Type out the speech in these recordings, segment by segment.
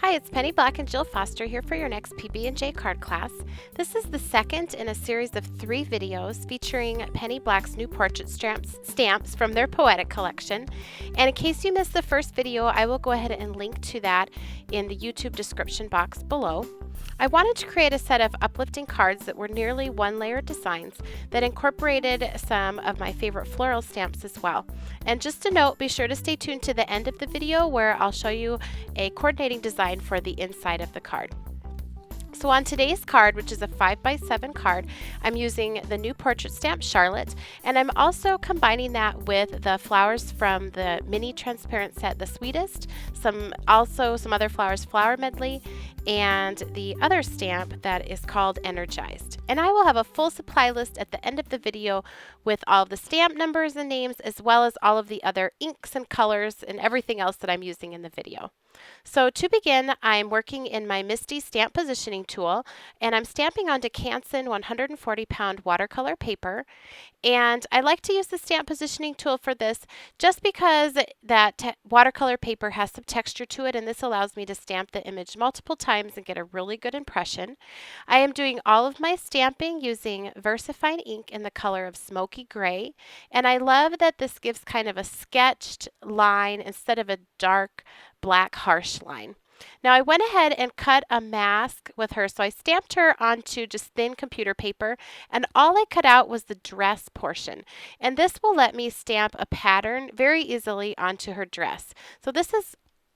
Hi, it's Penny Black and Jill Foster here for your next PB&J card class. This is the second in a series of 3 videos featuring Penny Black's new portrait stamps from their Poetic collection. And in case you missed the first video, I will go ahead and link to that in the YouTube description box below. I wanted to create a set of uplifting cards that were nearly one-layer designs that incorporated some of my favorite floral stamps as well. And just a note, be sure to stay tuned to the end of the video where I'll show you a coordinating design for the inside of the card. So on today's card, which is a 5x7 card, I'm using the new portrait stamp Charlotte, and I'm also combining that with the flowers from the mini transparent set, The Sweetest, some other flowers, Flower Medley, and the other stamp that is called Energized. And I will have a full supply list at the end of the video with all of the stamp numbers and names, as well as all of the other inks and colors and everything else that I'm using in the video. So to begin, I'm working in my Misty stamp positioning tool, and I'm stamping onto Canson 140-pound watercolor paper. And I like to use the stamp positioning tool for this just because that watercolor paper has some texture to it, and this allows me to stamp the image multiple times and get a really good impression. I am doing all of my stamping using VersaFine ink in the color of smoky gray, and I love that this gives kind of a sketched line instead of a dark black harsh line. Now I went ahead and cut a mask with her, so I stamped her onto just thin computer paper, and all I cut out was the dress portion. And this will let me stamp a pattern very easily onto her dress. So this is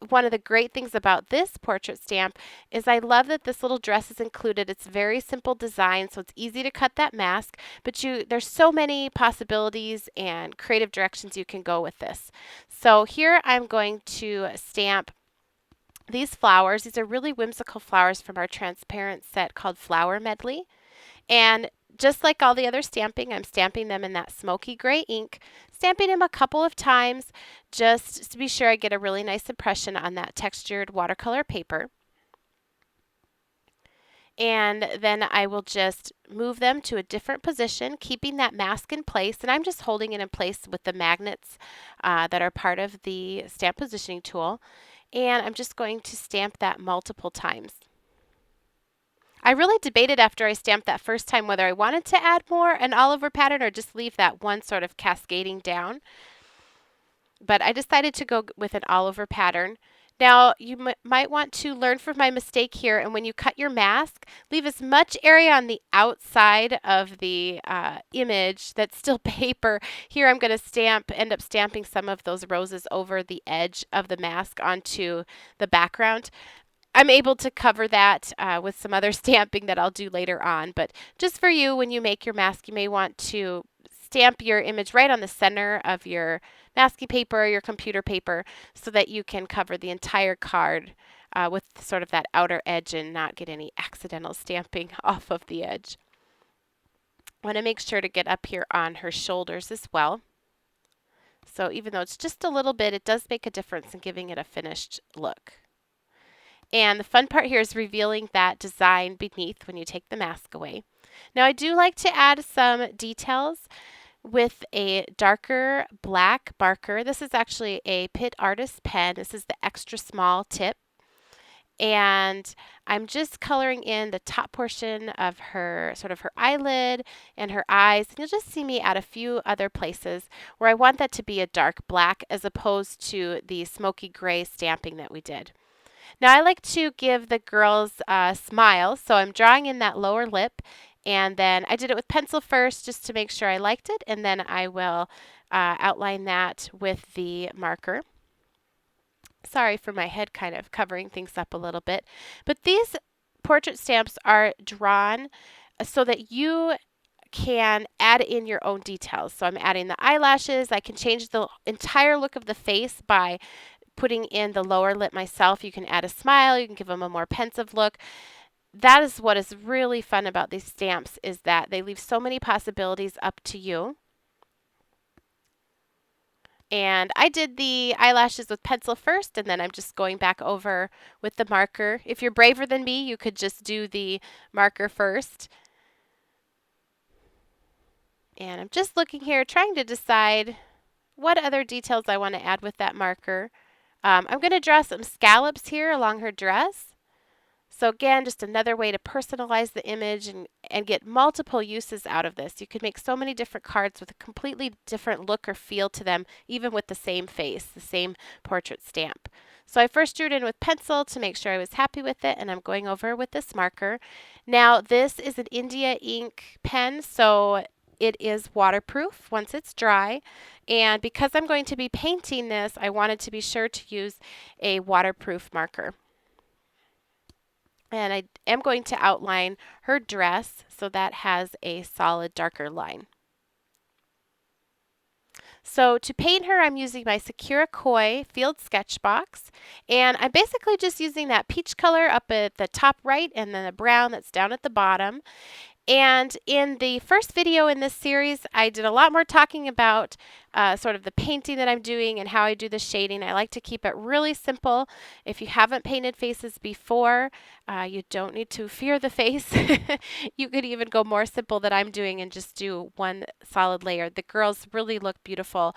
one of the great things about this portrait stamp is I love that this little dress is included. It's very simple design, so it's easy to cut that mask, but there's so many possibilities and creative directions you can go with this. So here I'm going to stamp these flowers. These are really whimsical flowers from our transparent set called Flower Medley. And just like all the other stamping, I'm stamping them in that smoky gray ink, stamping them a couple of times just to be sure I get a really nice impression on that textured watercolor paper. And then I will just move them to a different position, keeping that mask in place. And I'm just holding it in place with the magnets that are part of the stamp positioning tool. And I'm just going to stamp that multiple times. I really debated after I stamped that first time whether I wanted to add more an all over pattern or just leave that one sort of cascading down. But I decided to go with an all over pattern. Now, you might want to learn from my mistake here, and when you cut your mask, leave as much area on the outside of the image that's still paper. Here I'm going to end up stamping some of those roses over the edge of the mask onto the background. I'm able to cover that with some other stamping that I'll do later on, but just for you, when you make your mask, you may want to stamp your image right on the center of your masking paper or your computer paper so that you can cover the entire card with sort of that outer edge and not get any accidental stamping off of the edge. I want to make sure to get up here on her shoulders as well. So even though it's just a little bit, it does make a difference in giving it a finished look. And the fun part here is revealing that design beneath when you take the mask away. Now I do like to add some details with a darker black marker. This is actually a Pitt Artist pen. This is the extra small tip. And I'm just coloring in the top portion of her, sort of her eyelid and her eyes. And you'll just see me add a few other places where I want that to be a dark black as opposed to the smoky gray stamping that we did. Now I like to give the girls a smile, so I'm drawing in that lower lip, and then I did it with pencil first just to make sure I liked it, and then I will outline that with the marker. Sorry for my head kind of covering things up a little bit, but these portrait stamps are drawn so that you can add in your own details. So I'm adding the eyelashes. I can change the entire look of the face by putting in the lower lip myself. You can add a smile, you can give them a more pensive look. That is what is really fun about these stamps, is that they leave so many possibilities up to you. And I did the eyelashes with pencil first, and then I'm just going back over with the marker. If you're braver than me, you could just do the marker first. And I'm just looking here, trying to decide what other details I want to add with that marker. I'm going to draw some scallops here along her dress. So again, just another way to personalize the image and get multiple uses out of this. You could make so many different cards with a completely different look or feel to them, even with the same face, the same portrait stamp. So I first drew it in with pencil to make sure I was happy with it, and I'm going over with this marker. Now this is an India ink pen, so it is waterproof once it's dry. And because I'm going to be painting this, I wanted to be sure to use a waterproof marker. And I am going to outline her dress so that has a solid darker line. So to paint her, I'm using my Sakura Koi Field Sketch Box, and I'm basically just using that peach color up at the top right and then the brown that's down at the bottom. And in the first video in this series, I did a lot more talking about sort of the painting that I'm doing and how I do the shading. I like to keep it really simple. If you haven't painted faces before, you don't need to fear the face. You could even go more simple than I'm doing and just do one solid layer. The girls really look beautiful,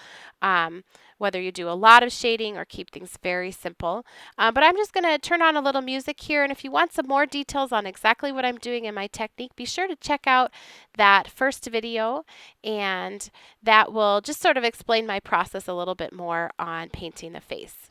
whether you do a lot of shading or keep things very simple. But I'm just going to turn on a little music here, and if you want some more details on exactly what I'm doing in my technique, be sure to check out that first video, and that will just sort of explain my process a little bit more on painting the face.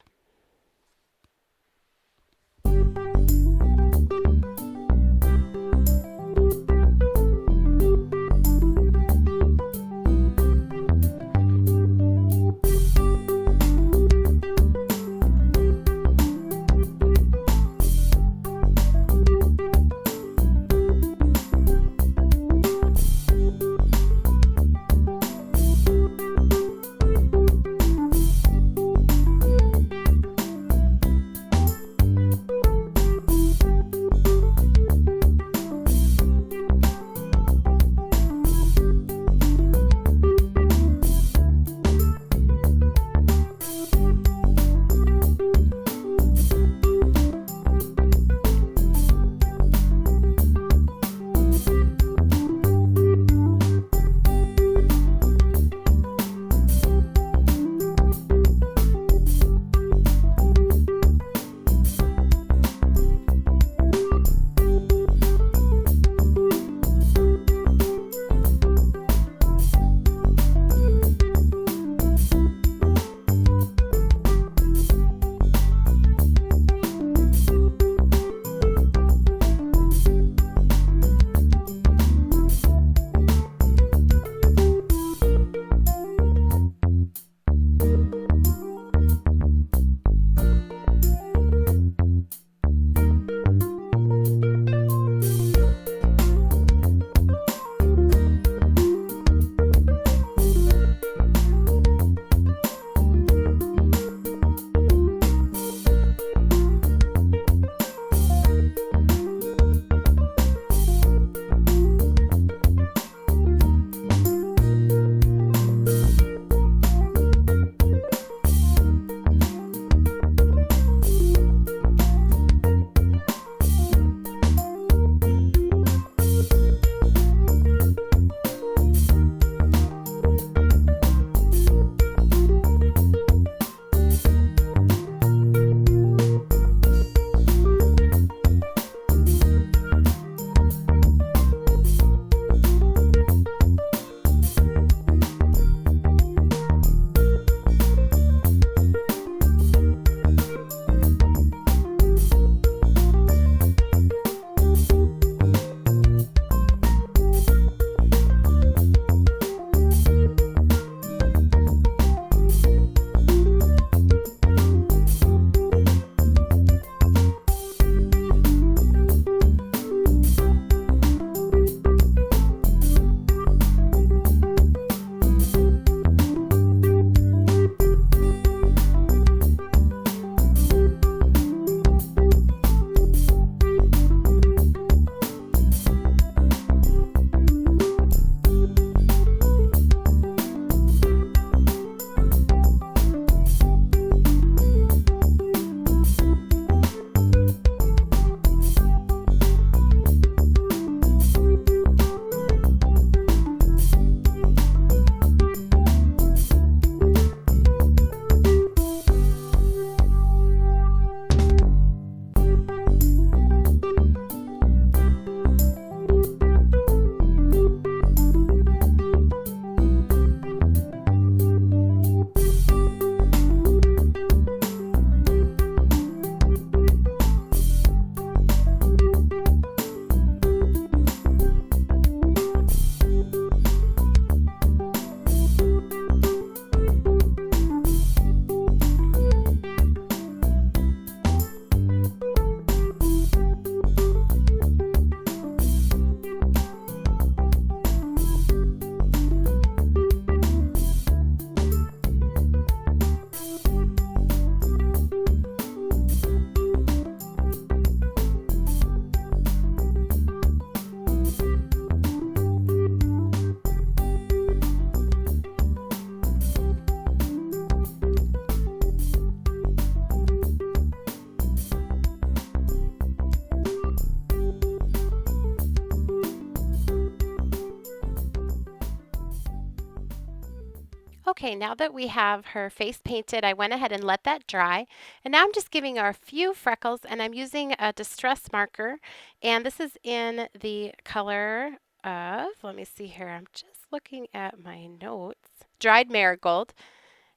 Okay, now that we have her face painted, I went ahead and let that dry. And now I'm just giving her a few freckles, and I'm using a distress marker. And this is in the color of, let me see here, I'm just looking at my notes, dried marigold.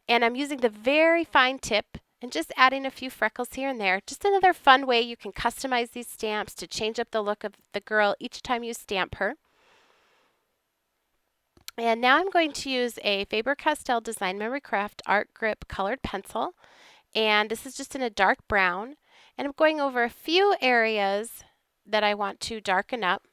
And I'm using the very fine tip and just adding a few freckles here and there. Just another fun way you can customize these stamps to change up the look of the girl each time you stamp her. And now I'm going to use a Faber-Castell Design Memory Craft Art Grip colored pencil. And this is just in a dark brown. And I'm going over a few areas that I want to darken up.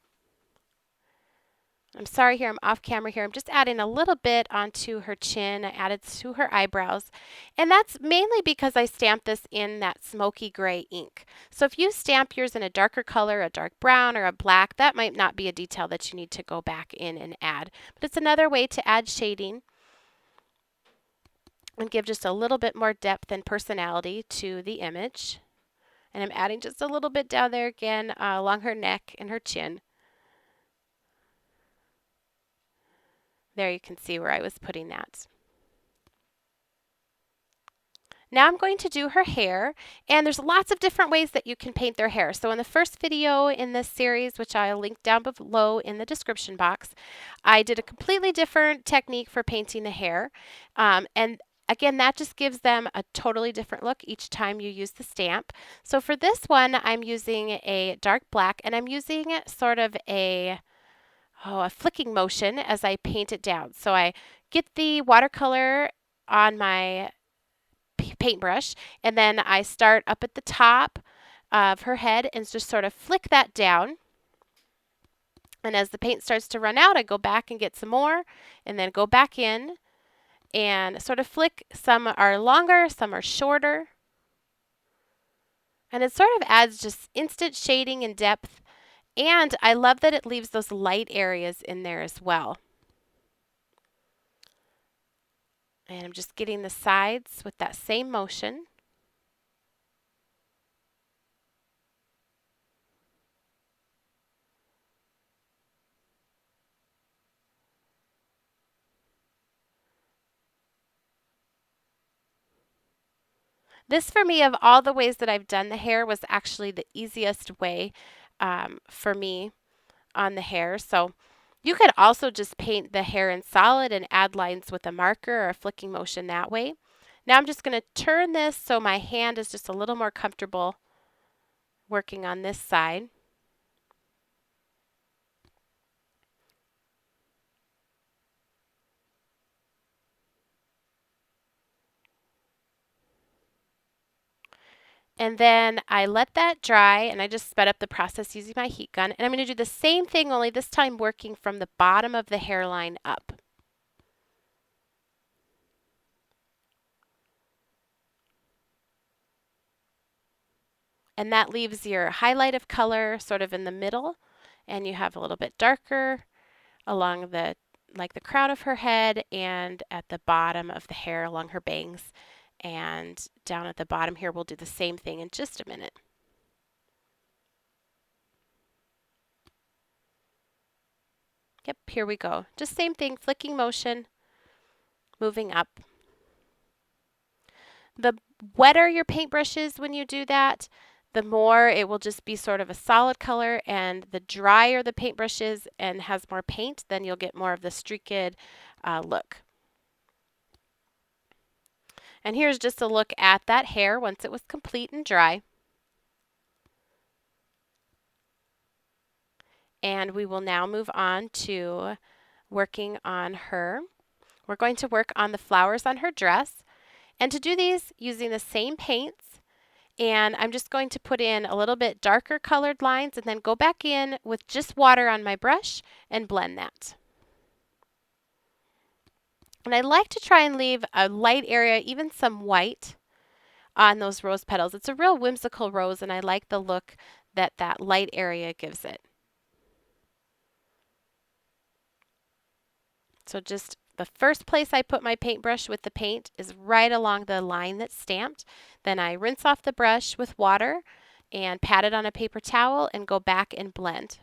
I'm sorry here, I'm off camera here. I'm just adding a little bit onto her chin. I added to her eyebrows. And that's mainly because I stamped this in that smoky gray ink. So if you stamp yours in a darker color, a dark brown or a black, that might not be a detail that you need to go back in and add. But it's another way to add shading and give just a little bit more depth and personality to the image. And I'm adding just a little bit down there again along her neck and her chin. There you can see where I was putting that. Now I'm going to do her hair, and there's lots of different ways that you can paint their hair. So in the first video in this series, which I'll link down below in the description box, I did a completely different technique for painting the hair. And again, that just gives them a totally different look each time you use the stamp. So for this one, I'm using a dark black, and I'm using sort of a flicking motion as I paint it down. So I get the watercolor on my paintbrush, and then I start up at the top of her head and just sort of flick that down. And as the paint starts to run out, I go back and get some more, and then go back in and sort of flick. Some are longer, some are shorter. And it sort of adds just instant shading and depth. And I love that it leaves those light areas in there as well. And I'm just getting the sides with that same motion. This, for me, of all the ways that I've done the hair, was actually the easiest way for me on the hair. So you could also just paint the hair in solid and add lines with a marker or a flicking motion that way. Now I'm just going to turn this so my hand is just a little more comfortable working on this side. And then I let that dry, and I just sped up the process using my heat gun. And I'm going to do the same thing, only this time working from the bottom of the hairline up. And that leaves your highlight of color sort of in the middle, and you have a little bit darker along the crown of her head and at the bottom of the hair along her bangs. And down at the bottom here, we'll do the same thing in just a minute. Yep, here we go. Just same thing, flicking motion, moving up. The wetter your paintbrush is when you do that, the more it will just be sort of a solid color, and the drier the paintbrush is and has more paint, then you'll get more of the streaked look. And here's just a look at that hair once it was complete and dry. And we will now move on to working on her. We're going to work on the flowers on her dress. And to do these using the same paints, and I'm just going to put in a little bit darker colored lines and then go back in with just water on my brush and blend that. And I like to try and leave a light area, even some white, on those rose petals. It's a real whimsical rose, and I like the look that that light area gives it. So just the first place I put my paintbrush with the paint is right along the line that's stamped. Then I rinse off the brush with water and pat it on a paper towel and go back and blend.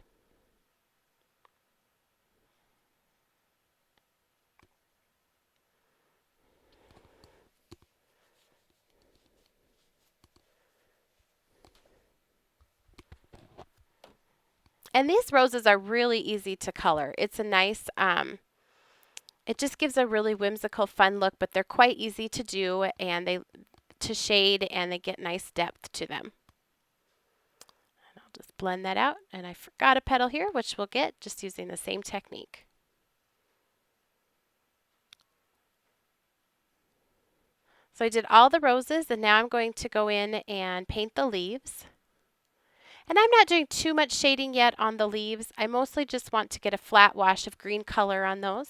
And these roses are really easy to color. It's a nice, it just gives a really whimsical, fun look, but they're quite easy to do and they to shade and they get nice depth to them. And I'll just blend that out. And I forgot a petal here, which we'll get just using the same technique. So I did all the roses and now I'm going to go in and paint the leaves. And I'm not doing too much shading yet on the leaves. I mostly just want to get a flat wash of green color on those.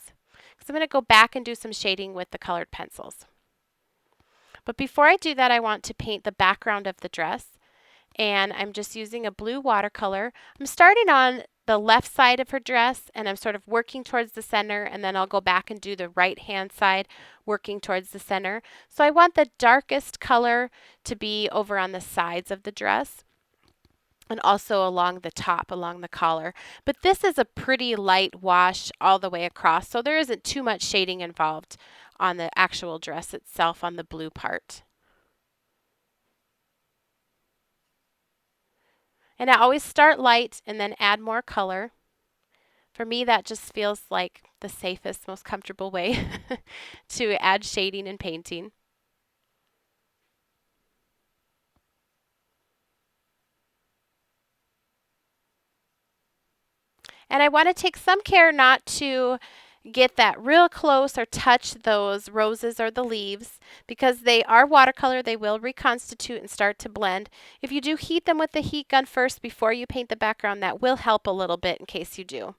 Because I'm going to go back and do some shading with the colored pencils. But before I do that, I want to paint the background of the dress. And I'm just using a blue watercolor. I'm starting on the left side of her dress and I'm sort of working towards the center, and then I'll go back and do the right hand side working towards the center. So I want the darkest color to be over on the sides of the dress and also along the top, along the collar. But this is a pretty light wash all the way across, so there isn't too much shading involved on the actual dress itself on the blue part. And I always start light and then add more color. For me, that just feels like the safest, most comfortable way to add shading and painting. And I want to take some care not to get that real close or touch those roses or the leaves because they are watercolor. They will reconstitute and start to blend. If you do heat them with the heat gun first before you paint the background, that will help a little bit in case you do.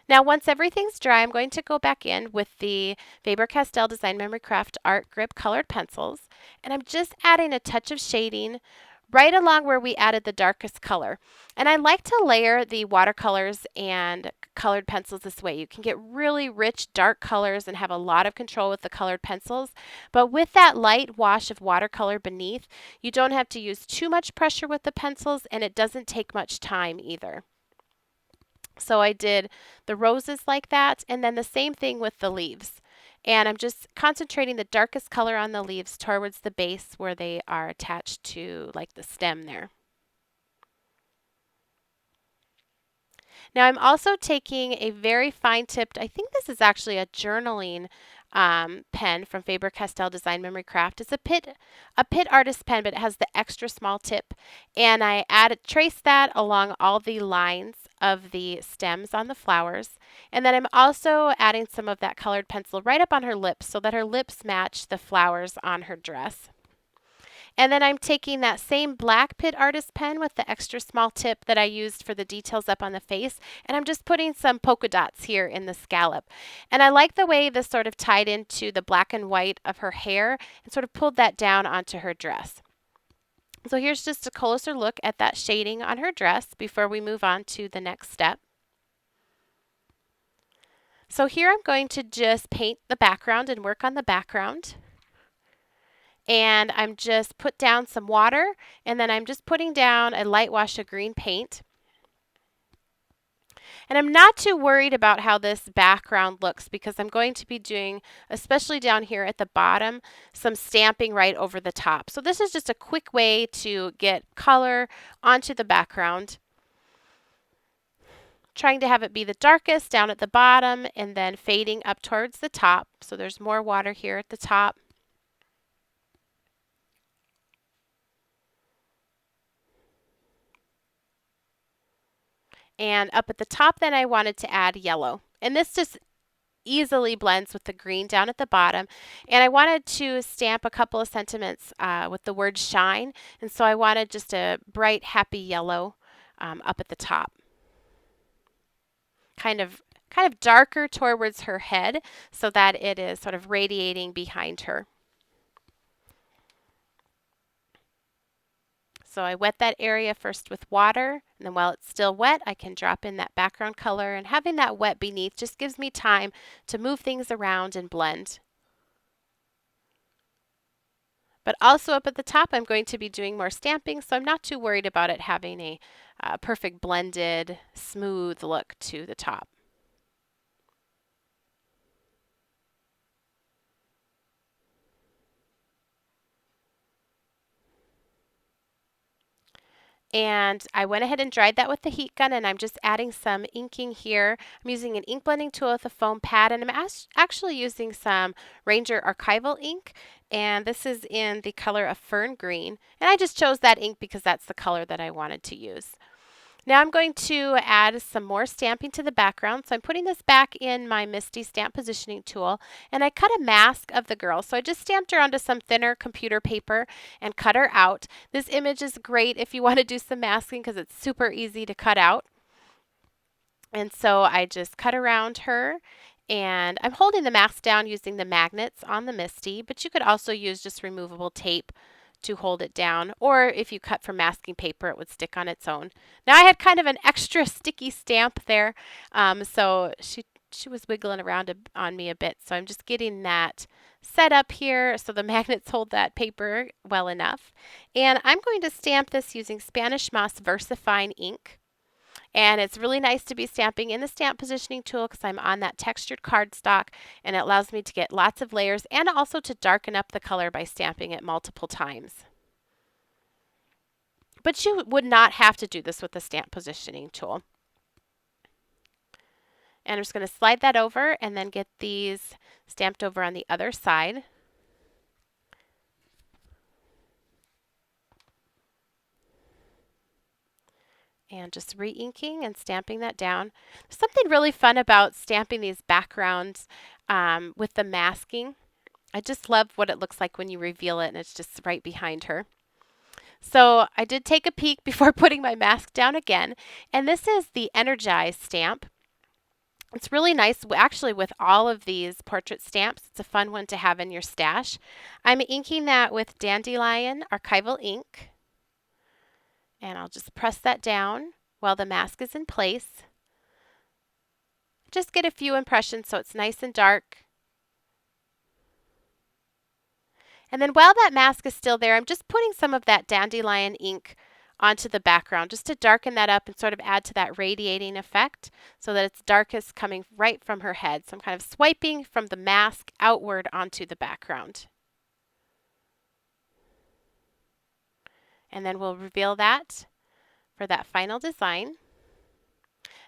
Now, once everything's dry, I'm going to go back in with the Faber-Castell Design Memory Craft Art Grip colored pencils, and I'm just adding a touch of shading right along where we added the darkest color. And I like to layer the watercolors and colored pencils this way. You can get really rich dark colors and have a lot of control with the colored pencils, but with that light wash of watercolor beneath, you don't have to use too much pressure with the pencils, and it doesn't take much time either. So I did the roses like that, and then the same thing with the leaves. And I'm just concentrating the darkest color on the leaves towards the base where they are attached to like the stem there. Now I'm also taking a very fine tipped, I think this is actually a journaling pen from Faber-Castell Design Memory Craft. It's a Pitt Artist pen, but it has the extra small tip. And I trace that along all the lines of the stems on the flowers. And then I'm also adding some of that colored pencil right up on her lips so that her lips match the flowers on her dress. And then I'm taking that same black Pitt Artist pen with the extra small tip that I used for the details up on the face, and I'm just putting some polka dots here in the scallop. And I like the way this sort of tied into the black and white of her hair and sort of pulled that down onto her dress. So here's just a closer look at that shading on her dress before we move on to the next step. So here I'm going to just paint the background and work on the background. And I'm just put down some water, and then I'm just putting down a light wash of green paint. And I'm not too worried about how this background looks because I'm going to be doing, especially down here at the bottom, some stamping right over the top. So this is just a quick way to get color onto the background. Trying to have it be the darkest down at the bottom and then fading up towards the top. So there's more water here at the top. And up at the top, then I wanted to add yellow. And this just easily blends with the green down at the bottom. And I wanted to stamp a couple of sentiments with the word shine. And so I wanted just a bright, happy yellow up at the top. Kind of darker towards her head so that it is sort of radiating behind her. So I wet that area first with water, and then while it's still wet, I can drop in that background color, and having that wet beneath just gives me time to move things around and blend. But also up at the top, I'm going to be doing more stamping, so I'm not too worried about it having a perfect blended, smooth look to the top. And I went ahead and dried that with the heat gun, and I'm just adding some inking here. I'm using an ink blending tool with a foam pad, and I'm actually using some Ranger Archival ink, and this is in the color of Fern Green. And I just chose that ink because that's the color that I wanted to use. Now I'm going to add some more stamping to the background. So I'm putting this back in my Misty Stamp Positioning tool, and I cut a mask of the girl. So I just stamped her onto some thinner computer paper and cut her out. This image is great if you want to do some masking because it's super easy to cut out. And so I just cut around her, and I'm holding the mask down using the magnets on the Misty, but you could also use just removable tape to hold it down, or if you cut from masking paper, it would stick on its own. Now I had kind of an extra sticky stamp there, so she was wiggling around on me a bit, so I'm just getting that set up here so the magnets hold that paper well enough. And I'm going to stamp this using Spanish Moss VersaFine ink. And it's really nice to be stamping in the stamp positioning tool because I'm on that textured cardstock, and it allows me to get lots of layers and also to darken up the color by stamping it multiple times. But you would not have to do this with the stamp positioning tool. And I'm just going to slide that over and then get these stamped over on the other side. And just re-inking and stamping that down. There's something really fun about stamping these backgrounds with the masking. I just love what it looks like when you reveal it and it's just right behind her. So I did take a peek before putting my mask down again, and this is the Energize stamp. It's really nice actually with all of these portrait stamps. It's a fun one to have in your stash. I'm inking that with Dandelion Archival ink. And I'll just press that down while the mask is in place. Just get a few impressions so it's nice and dark. And then while that mask is still there, I'm just putting some of that Dandelion ink onto the background just to darken that up and sort of add to that radiating effect so that it's darkest coming right from her head. So I'm kind of swiping from the mask outward onto the background. And then we'll reveal that for that final design.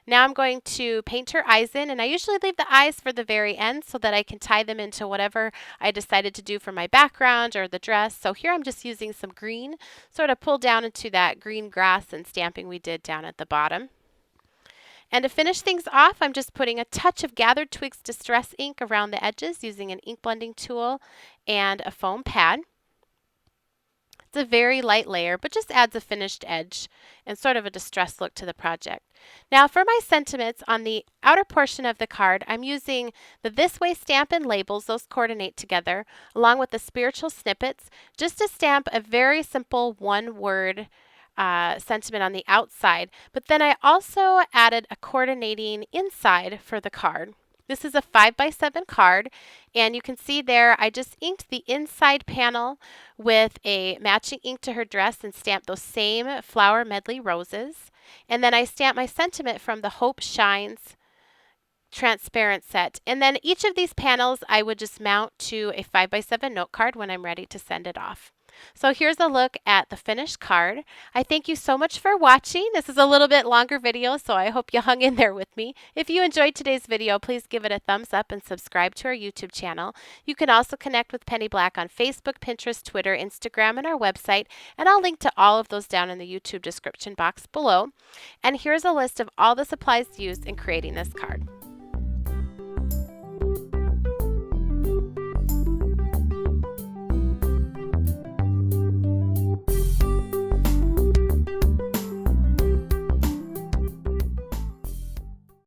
Now I'm going to paint her eyes in, and I usually leave the eyes for the very end so that I can tie them into whatever I decided to do for my background or the dress. So here I'm just using some green, sort of pull down into that green grass and stamping we did down at the bottom. And to finish things off, I'm just putting a touch of Gathered Twigs Distress ink around the edges using an ink blending tool and a foam pad. It's a very light layer, but just adds a finished edge and sort of a distressed look to the project. Now for my sentiments on the outer portion of the card, I'm using the This Way stamp and labels. Those coordinate together, along with the spiritual snippets, just to stamp a very simple one-word sentiment on the outside. But then I also added a coordinating inside for the card. This is a 5x7 card, and you can see there I just inked the inside panel with a matching ink to her dress and stamped those same flower medley roses. And then I stamped my sentiment from the Hope Shines transparent set. And then each of these panels I would just mount to a 5x7 note card when I'm ready to send it off. So here's a look at the finished card. I thank you so much for watching. This is a little bit longer video, so I hope you hung in there with me. If you enjoyed today's video, please give it a thumbs up and subscribe to our YouTube channel. You can also connect with Penny Black on Facebook, Pinterest, Twitter, Instagram, and our website, and I'll link to all of those down in the YouTube description box below. And here's a list of all the supplies used in creating this card.